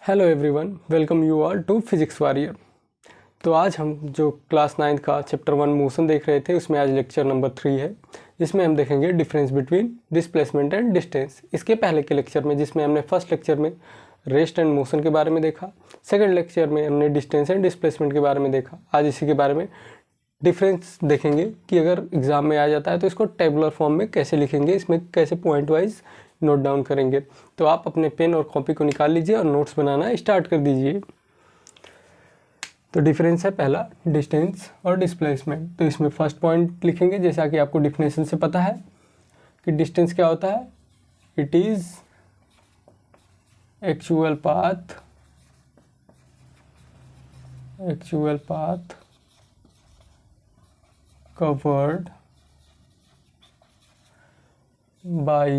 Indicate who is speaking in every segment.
Speaker 1: Hello everyone, welcome you all to physics warrior. तो आज हम जो क्लास 9 का चैप्टर 1 मोशन देख रहे थे, उसमें आज लेक्चर नंबर 3 है, जिसमें हम देखेंगे difference between displacement and distance. इसके पहले के लेक्चर में, जिसमें हमने फर्स्ट लेक्चर में रेस्ट एंड मोशन के बारे में देखा, सेकंड लेक्चर में हमने डिस्टेंस एंड डिस्प्लेसमेंट के बारे में देखा। आज इसी के बारे में डिफरेंस देखेंगे कि अगर एग्ज़ाम में आ जाता है तो इसको टेबुलर फॉर्म में कैसे लिखेंगे, इसमें कैसे पॉइंट वाइज नोट डाउन करेंगे। तो आप अपने पेन और कॉपी को निकाल लीजिए और नोट्स बनाना स्टार्ट कर दीजिए। तो डिफरेंस है पहला, डिस्टेंस और डिस्प्लेसमेंट। तो इसमें फर्स्ट पॉइंट लिखेंगे, जैसा कि आपको डिफिनेशन से पता है कि डिस्टेंस क्या होता है। It is actual path covered by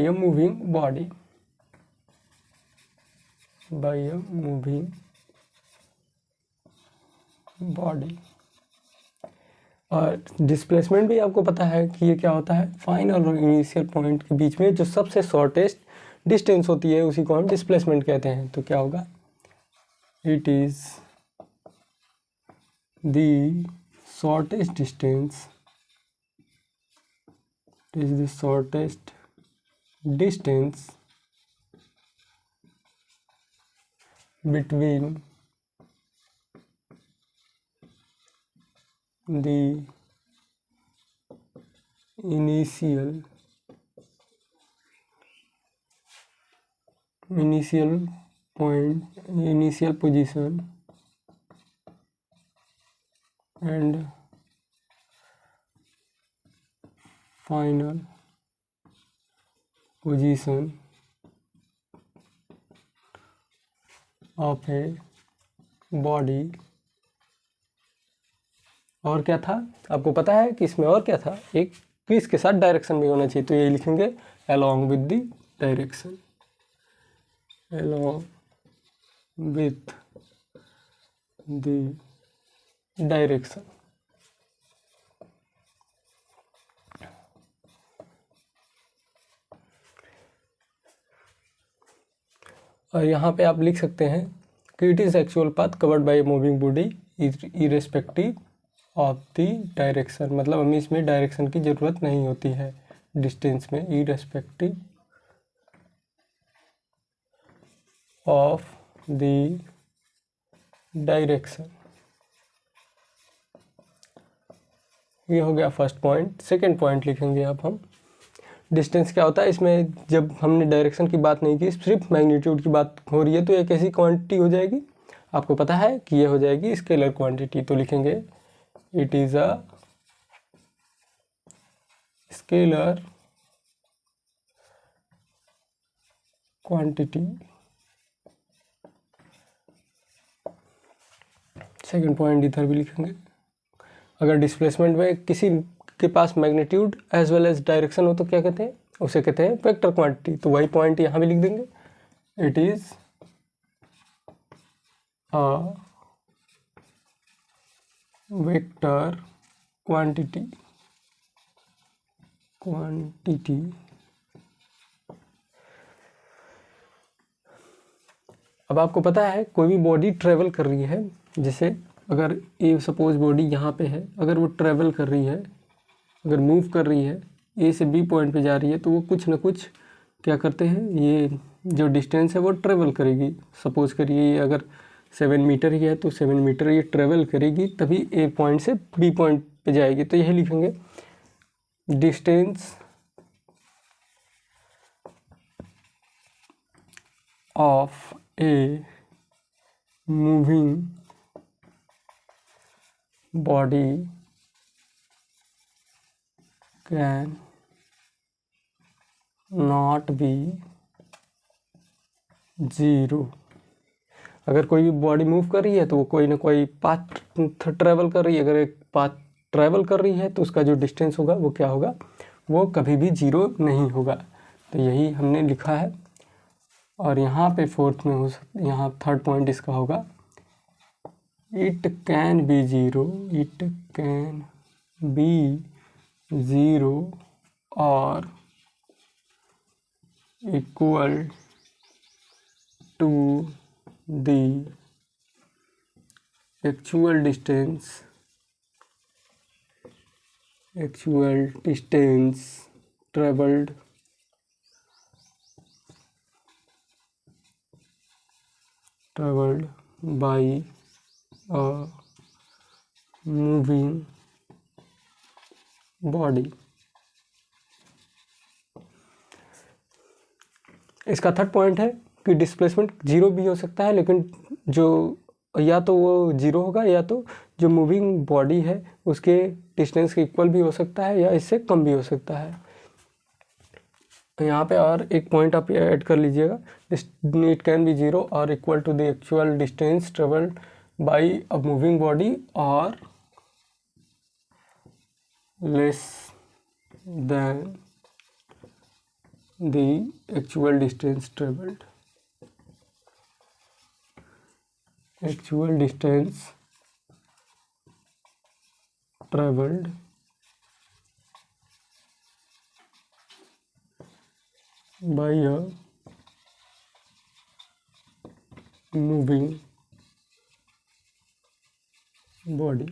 Speaker 1: a moving body, और डिस्प्लेसमेंट भी आपको पता है कि ये क्या होता है। फाइनल और इनिशियल पॉइंट के बीच में जो सबसे शॉर्टेस्ट डिस्टेंस होती है उसी को हम डिस्प्लेसमेंट कहते हैं। तो क्या होगा, it is the shortest distance between the initial position and final position of a body। और क्या था, आपको पता है कि इसमें और क्या था, एक क्विज के साथ डायरेक्शन भी होना चाहिए। तो ये लिखेंगे along with the direction, along with the direction। और यहाँ पे आप लिख सकते हैं कि it is actual path covered by moving body irrespective of the direction. मतलब हमें इसमें डायरेक्शन की ज़रूरत नहीं होती है डिस्टेंस में, इरेस्पेक्टिव ऑफ द डायरेक्शन। ये हो गया फर्स्ट पॉइंट। सेकंड पॉइंट लिखेंगे अब हम, डिस्टेंस क्या होता है। इसमें जब हमने डायरेक्शन की बात नहीं की, सिर्फ मैग्नीट्यूड की बात हो रही है, तो एक ऐसी क्वांटिटी हो जाएगी, आपको पता है कि ये हो जाएगी स्केलर क्वांटिटी। तो लिखेंगे it is a scalar quantity. Second point इधर भी लिखेंगे। अगर डिस्प्लेसमेंट में किसी के पास magnitude as well as direction हो तो क्या कहते हैं, उसे कहते हैं वेक्टर क्वांटिटी। तो वही पॉइंट यहाँ भी लिख देंगे, it is a vector quantity. अब आपको पता है कोई भी बॉडी ट्रेवल कर रही है, जैसे अगर ये सपोज बॉडी यहाँ पे है, अगर वो ट्रेवल कर रही है, अगर मूव कर रही है, ए से बी पॉइंट पे जा रही है, तो वो कुछ ना कुछ क्या करते हैं, ये जो डिस्टेंस है वो ट्रेवल करेगी। सपोज करिए अगर 7 मीटर ही है तो 7 मीटर ये ट्रेवल करेगी, तभी ए पॉइंट से बी पॉइंट पे जाएगी। तो यही लिखेंगे, distance of a moving body can not be zero. अगर कोई भी बॉडी मूव कर रही है तो वो कोई ना कोई पाथ ट्रैवल कर रही है। अगर एक पाथ ट्रैवल कर रही है तो उसका जो डिस्टेंस होगा वो क्या होगा, वो कभी भी ज़ीरो नहीं होगा। तो यही हमने लिखा है। और यहाँ पे फोर्थ में यहाँ थर्ड पॉइंट इसका होगा, it can be zero, it can be zero और equal to the actual distance travelled by a moving body। इसका थर्ड पॉइंट है कि डिस्प्लेसमेंट जीरो भी हो सकता है, लेकिन जो या तो वो जीरो होगा या तो जो मूविंग बॉडी है उसके डिस्टेंस के इक्वल भी हो सकता है या इससे कम भी हो सकता है। यहाँ पे और एक पॉइंट आप ऐड कर लीजिएगा, इट कैन बी जीरो और equal to the actual distance travelled by a moving body और less than the actual distance travelled. Actual distance travelled by a moving body।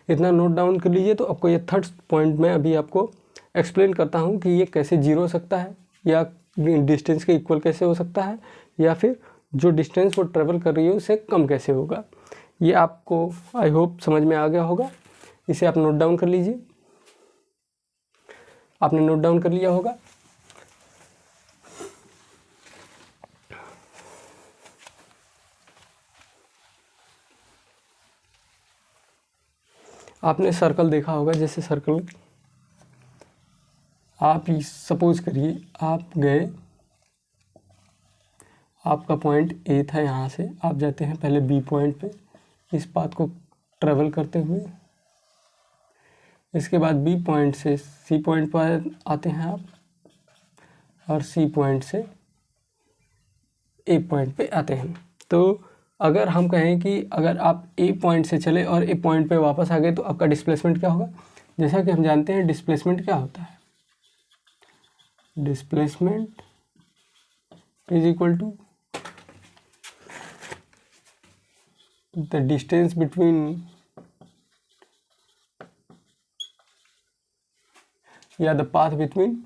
Speaker 1: इतना नोट डाउन कर लीजिए। तो आपको ये थर्ड पॉइंट में अभी आपको एक्सप्लेन करता हूँ कि ये कैसे जीरो हो सकता है या डिस्टेंस के इक्वल कैसे हो सकता है या फिर जो डिस्टेंस वो ट्रेवल कर रही है उससे कम कैसे होगा। ये आपको आई होप समझ में आ गया होगा। इसे आप नोट डाउन कर लीजिए। आपने नोट डाउन कर लिया होगा। आपने सर्कल देखा होगा, जैसे सर्कल आप सपोज करिए आप गए, आपका पॉइंट ए था, यहाँ से आप जाते हैं पहले बी पॉइंट पे इस पाथ को ट्रेवल करते हुए। इसके बाद बी पॉइंट से सी पॉइंट पर आते हैं आप और सी पॉइंट से ए पॉइंट पे आते हैं। तो अगर हम कहें कि अगर आप ए पॉइंट से चले और ए पॉइंट पे वापस आ गए तो आपका डिस्प्लेसमेंट क्या होगा। जैसा कि हम जानते हैं डिस्प्लेसमेंट क्या होता है, displacement is equal to the distance between या the path between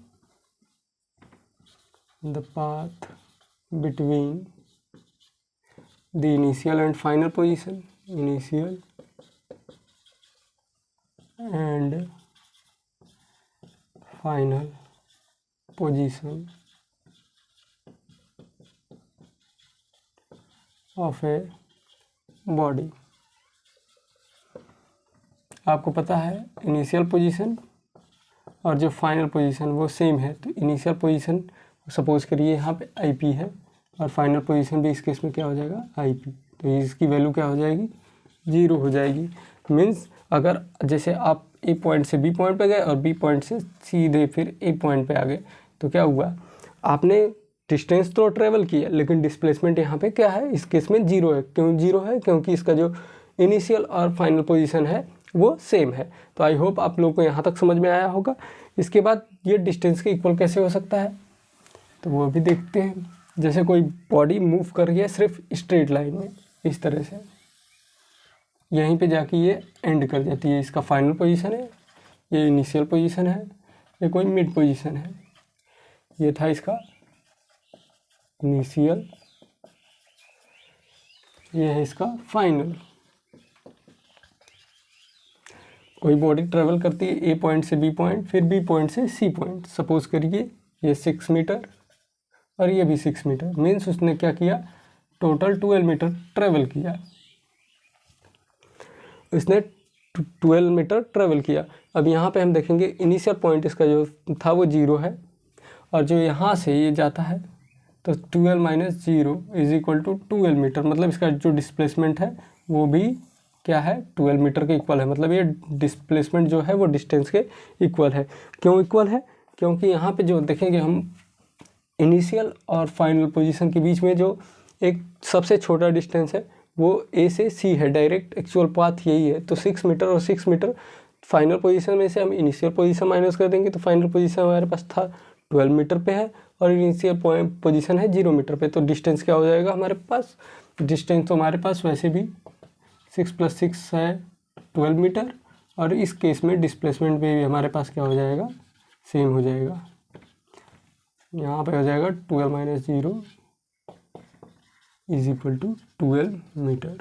Speaker 1: the initial and final position of a body। आपको पता है इनिशियल पोजीशन और जो फाइनल पोजीशन वो सेम है। तो इनिशियल पोजीशन सपोज करिए यहाँ पे IP है और फाइनल पोजीशन भी इस केस में क्या हो जाएगा IP। तो इसकी वैल्यू क्या हो जाएगी, जीरो हो जाएगी। मीन्स अगर जैसे आप ए पॉइंट से बी पॉइंट पे गए और बी पॉइंट से सीधे फिर ए पॉइंट पे आ गए तो क्या हुआ, आपने डिस्टेंस तो ट्रेवल किया लेकिन डिस्प्लेसमेंट यहाँ पे क्या है, इस केस में जीरो है। क्यों जीरो है, क्योंकि इसका जो इनिशियल और फाइनल पोजीशन है वो सेम है। तो आई होप आप लोग को यहाँ तक समझ में आया होगा। इसके बाद ये डिस्टेंस के इक्वल कैसे हो सकता है तो वो भी देखते हैं। जैसे कोई बॉडी मूव कर रही है सिर्फ स्ट्रेट लाइन में इस तरह से, यहीं पे जाके ये एंड कर जाती है। इसका फाइनल पोजीशन है, ये इनिशियल पोजीशन है, ये कोई मिड पोजीशन है। ये था इसका इनिशियल, ये है इसका फाइनल। कोई बॉडी ट्रेवल करती है ए पॉइंट से बी पॉइंट फिर बी पॉइंट से सी पॉइंट। सपोज करिए ये 6 मीटर और ये भी 6 मीटर। मीन्स उसने क्या किया, टोटल 12 मीटर ट्रेवल किया। इसने 12 मीटर ट्रेवल किया। अब यहाँ पे हम देखेंगे इनिशियल पॉइंट इसका जो था वो जीरो है और जो यहाँ से ये जाता है तो 12 minus zero is equal to 12 metre. मतलब इसका जो डिस्प्लेसमेंट है वो भी क्या है, 12 मीटर के इक्वल है। मतलब ये डिस्प्लेसमेंट जो है वो डिस्टेंस के इक्वल है। क्यों इक्वल है, क्योंकि यहाँ पे जो देखेंगे हम इनिशियल और फाइनल पोजीशन के बीच में जो एक सबसे छोटा डिस्टेंस है वो ए से सी है। डायरेक्ट एक्चुअल पाथ यही है। तो 6 मीटर और 6 मीटर फाइनल पोजीशन में से हम इनिशियल पोजीशन माइनस कर देंगे तो फाइनल पोजीशन हमारे पास था 12 मीटर पे है और इनिशियल पॉइंट पोजीशन है 0 मीटर पे। तो डिस्टेंस क्या हो जाएगा हमारे पास, डिस्टेंस तो हमारे पास वैसे भी 6 + 6 है 12 मीटर, और इस केस में डिस्प्लेसमेंट भी हमारे पास क्या हो जाएगा, सेम हो जाएगा। यहाँ पे हो जाएगा 12 - 0 = 12 मीटर।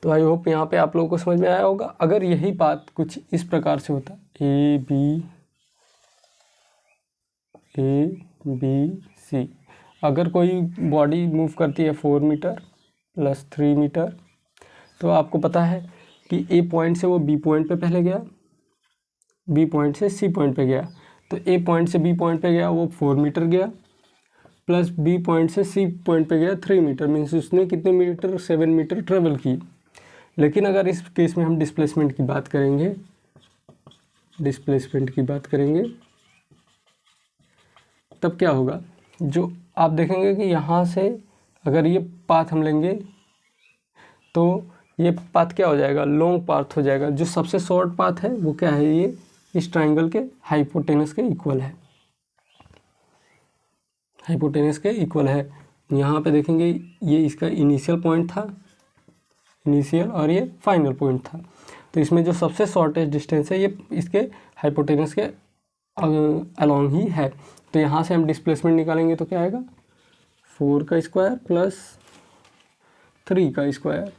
Speaker 1: तो आई होप यहाँ पे आप लोगों को समझ में आया होगा। अगर यही बात कुछ इस प्रकार से होता, ए बी सी, अगर कोई बॉडी मूव करती है 4 मीटर + 3 मीटर, तो आपको पता है कि ए पॉइंट से वो बी पॉइंट पे पहले गया, बी पॉइंट से सी पॉइंट पे गया, तो ए पॉइंट से बी पॉइंट पे गया वो 4 मीटर गया, प्लस बी पॉइंट से सी पॉइंट पे गया 3 मीटर, मीन्स उसने कितने मीटर, 7 मीटर ट्रेवल की। लेकिन अगर इस केस में हम डिस्प्लेसमेंट की बात करेंगे, डिस्प्लेसमेंट की बात करेंगे, तब क्या होगा, जो आप देखेंगे कि यहाँ से अगर ये पाथ हम लेंगे तो ये पाथ क्या हो जाएगा, लॉन्ग पाथ हो जाएगा। जो सबसे शॉर्ट पाथ है वो क्या है, ये इस ट्राइंगल के हाइपोटेनस के इक्वल है, हाइपोटेनस के इक्वल है। यहाँ पे देखेंगे ये इसका इनिशियल पॉइंट था, इनिशियल, और ये फाइनल पॉइंट था। तो इसमें जो सबसे शॉर्टेस्ट डिस्टेंस है ये इसके हाइपोटेनस के अलॉन्ग ही है। तो यहाँ से हम डिस्प्लेसमेंट निकालेंगे तो क्या आएगा, 4 का स्क्वायर प्लस 3 का स्क्वायर,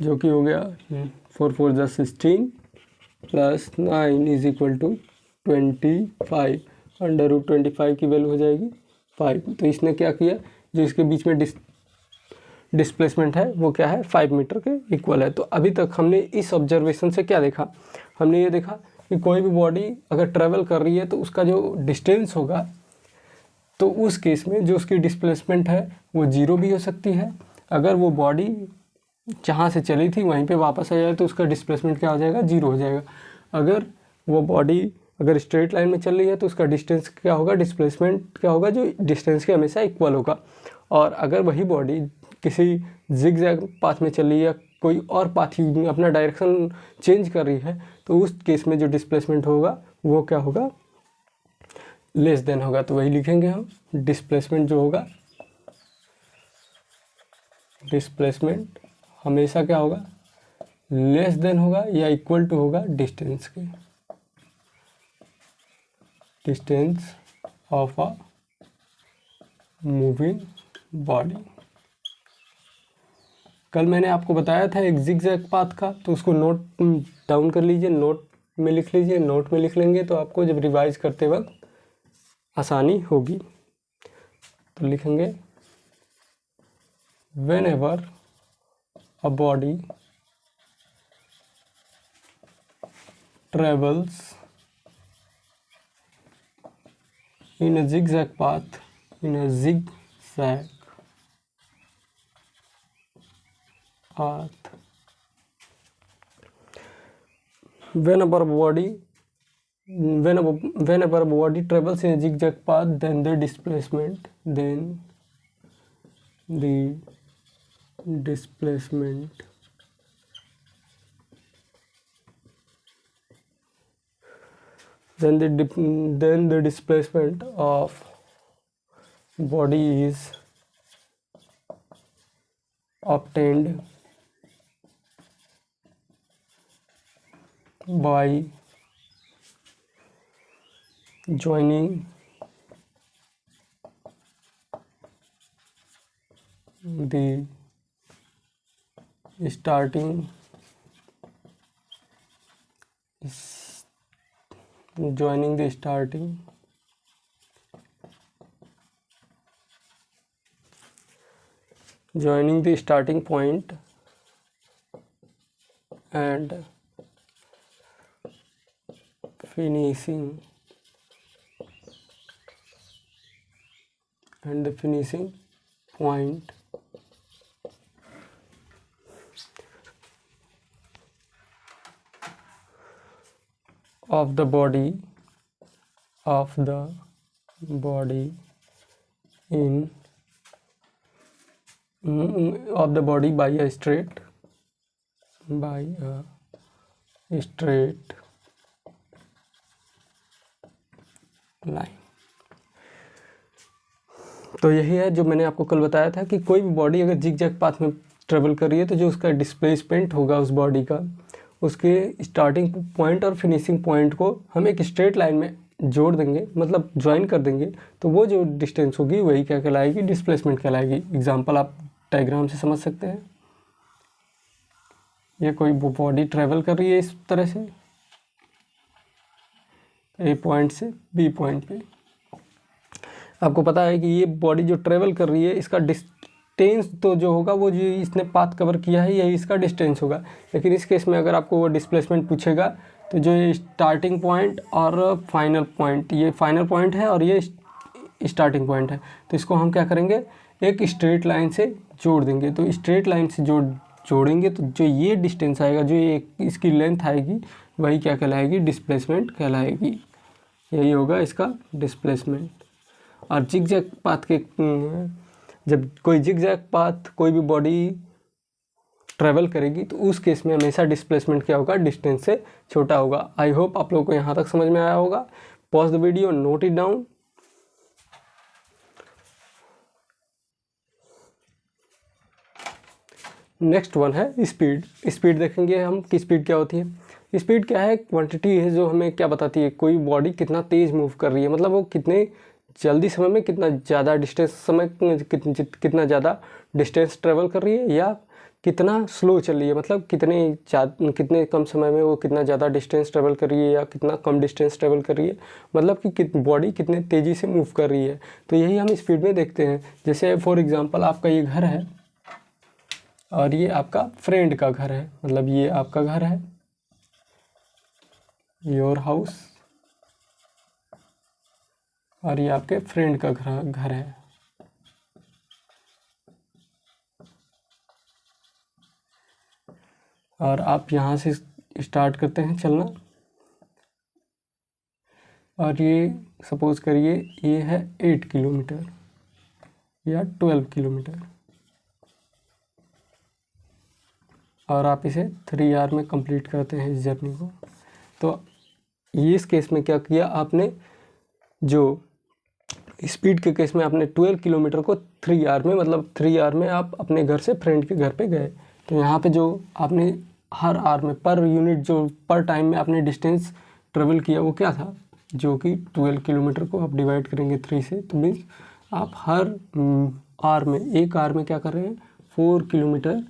Speaker 1: जो कि हो गया 4 × 4 = 16 प्लस 9 = 25, √25 की वैल्यू हो जाएगी 5। तो इसने क्या किया, जो इसके बीच में डिस्प्लेसमेंट है वो क्या है, 5 मीटर के इक्वल है। तो अभी तक हमने इस ऑब्जर्वेशन से क्या देखा, हमने ये देखा कि कोई भी बॉडी अगर ट्रैवल कर रही है तो उसका जो डिस्टेंस होगा, तो उस केस में जो उसकी डिस्प्लेसमेंट है वो 0 भी हो सकती है। अगर वो बॉडी जहाँ से चली थी वहीं पे वापस आ जाए तो उसका डिस्प्लेसमेंट क्या हो जाएगा, 0 हो जाएगा। अगर वो बॉडी अगर स्ट्रेट लाइन में चल रही है तो उसका डिस्टेंस क्या होगा, डिस्प्लेसमेंट क्या होगा, जो डिस्टेंस के हमेशा इक्वल होगा। और अगर वही बॉडी किसी जिग-जैग पाथ में चल रही है या कोई और पाथ ही अपना डायरेक्शन चेंज कर रही है, तो उस केस में जो डिस्प्लेसमेंट होगा वो क्या होगा, लेस देन होगा। तो वही लिखेंगे हम, डिस्प्लेसमेंट जो होगा, डिस्प्लेसमेंट हमेशा क्या होगा, लेस देन होगा या इक्वल टू होगा डिस्टेंस के, distance of a moving body. कल मैंने आपको बताया था एक जिग-जैग पाथ का, तो उसको नोट डाउन कर लीजिए, नोट में लिख लीजिए, नोट में लिख लेंगे तो आपको जब रिवाइज करते वक्त आसानी होगी। तो लिखेंगे, whenever a body travels in a zigzag path, in a zigzag path, whenever a body travels in a zigzag path, then the displacement then the displacement of body is obtained by joining the starting point and the finishing point of the body by a straight तो यही है जो मैंने आपको कल बताया था कि कोई भी बॉडी अगर जिग जैग पाथ में ट्रेवल कर रही है तो जो उसका डिस्प्लेसमेंट होगा उस बॉडी का, उसके स्टार्टिंग पॉइंट और फिनिशिंग पॉइंट को हम एक स्ट्रेट लाइन में जोड़ देंगे, मतलब ज्वाइन कर देंगे, तो वो जो डिस्टेंस होगी वही क्या कहलाएगी, डिस्प्लेसमेंट कहलाएगी। एग्जांपल आप डायग्राम से समझ सकते हैं। ये कोई बॉडी ट्रेवल कर रही है इस तरह से ए पॉइंट से बी पॉइंट पे। आपको पता है कि ये बॉडी जो ट्रेवल कर रही है इसका डिस्टेंस तो जो होगा वो जो इसने पाथ कवर किया है यही इसका डिस्टेंस होगा। लेकिन इस केस में अगर आपको वो डिस्प्लेसमेंट पूछेगा तो जो ये स्टार्टिंग पॉइंट और फाइनल पॉइंट, ये फाइनल पॉइंट है और ये स्टार्टिंग पॉइंट है, तो इसको हम क्या करेंगे, एक स्ट्रेट लाइन से जोड़ देंगे। तो स्ट्रेट लाइन से जोड़ेंगे तो जो ये डिस्टेंस आएगा, जो ये इसकी लेंथ आएगी, वही क्या कहलाएगी, डिस्प्लेसमेंट कहलाएगी। यही होगा इसका डिस्प्लेसमेंट। और जिग जैग पाथ के जब कोई जिग जैग पाथ कोई भी बॉडी ट्रैवल करेगी तो उस केस में हमेशा डिस्प्लेसमेंट क्या होगा, डिस्टेंस से छोटा होगा। आई होप आप लोगों को यहाँ तक समझ में आया होगा। Pause the video, note it down. Next one है स्पीड। स्पीड देखेंगे हम कि स्पीड क्या होती है। स्पीड क्या है, क्वांटिटी है जो हमें क्या बताती है, कोई बॉडी कितना तेज़ मूव कर रही है, मतलब वो कितने जल्दी समय में कितना ज़्यादा डिस्टेंस कितना ज़्यादा डिस्टेंस ट्रेवल कर रही है, या कितना स्लो चल रही है, मतलब कितने कम समय में वो कितना ज़्यादा डिस्टेंस ट्रेवल कर रही है या कितना कम डिस्टेंस ट्रेवल कर रही है, मतलब कि बॉडी कितने तेज़ी से मूव कर रही है। तो यही हम स्पीड में देखते हैं। जैसे फॉर एग्ज़ाम्पल आपका ये घर है और ये आपका फ्रेंड का घर है, मतलब ये आपका घर है, योर हाउस, और ये आपके फ्रेंड का घर है। और आप यहाँ से स्टार्ट करते हैं चलना, और ये सपोज करिए ये है 8 किलोमीटर या 12 किलोमीटर, और आप इसे 3 आवर में कंप्लीट करते हैं इस जर्नी को। तो ये इस केस में क्या किया आपने, जो स्पीड के केस में आपने 12 किलोमीटर को 3 आवर में, मतलब 3 आवर में आप अपने घर से फ्रेंड के घर पे गए। तो यहाँ पे जो आपने हर आवर में पर यूनिट जो पर टाइम में आपने डिस्टेंस ट्रेवल किया वो क्या था, जो कि 12 किलोमीटर को आप डिवाइड करेंगे 3 से, तो मीन्स आप हर आवर में, एक आवर में क्या कर रहे हैं, 4 किलोमीटर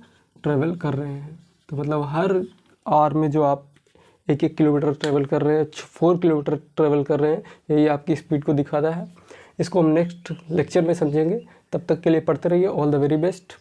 Speaker 1: ट्रेवल कर रहे हैं। तो मतलब हर आवर में जो आप 1-1 किलोमीटर ट्रेवल कर रहे हैं, 4 किलोमीटर ट्रेवल कर रहे हैं, यही आपकी स्पीड को दिखाता है। इसको हम नेक्स्ट लेक्चर में समझेंगे। तब तक के लिए पढ़ते रहिए। All the very best.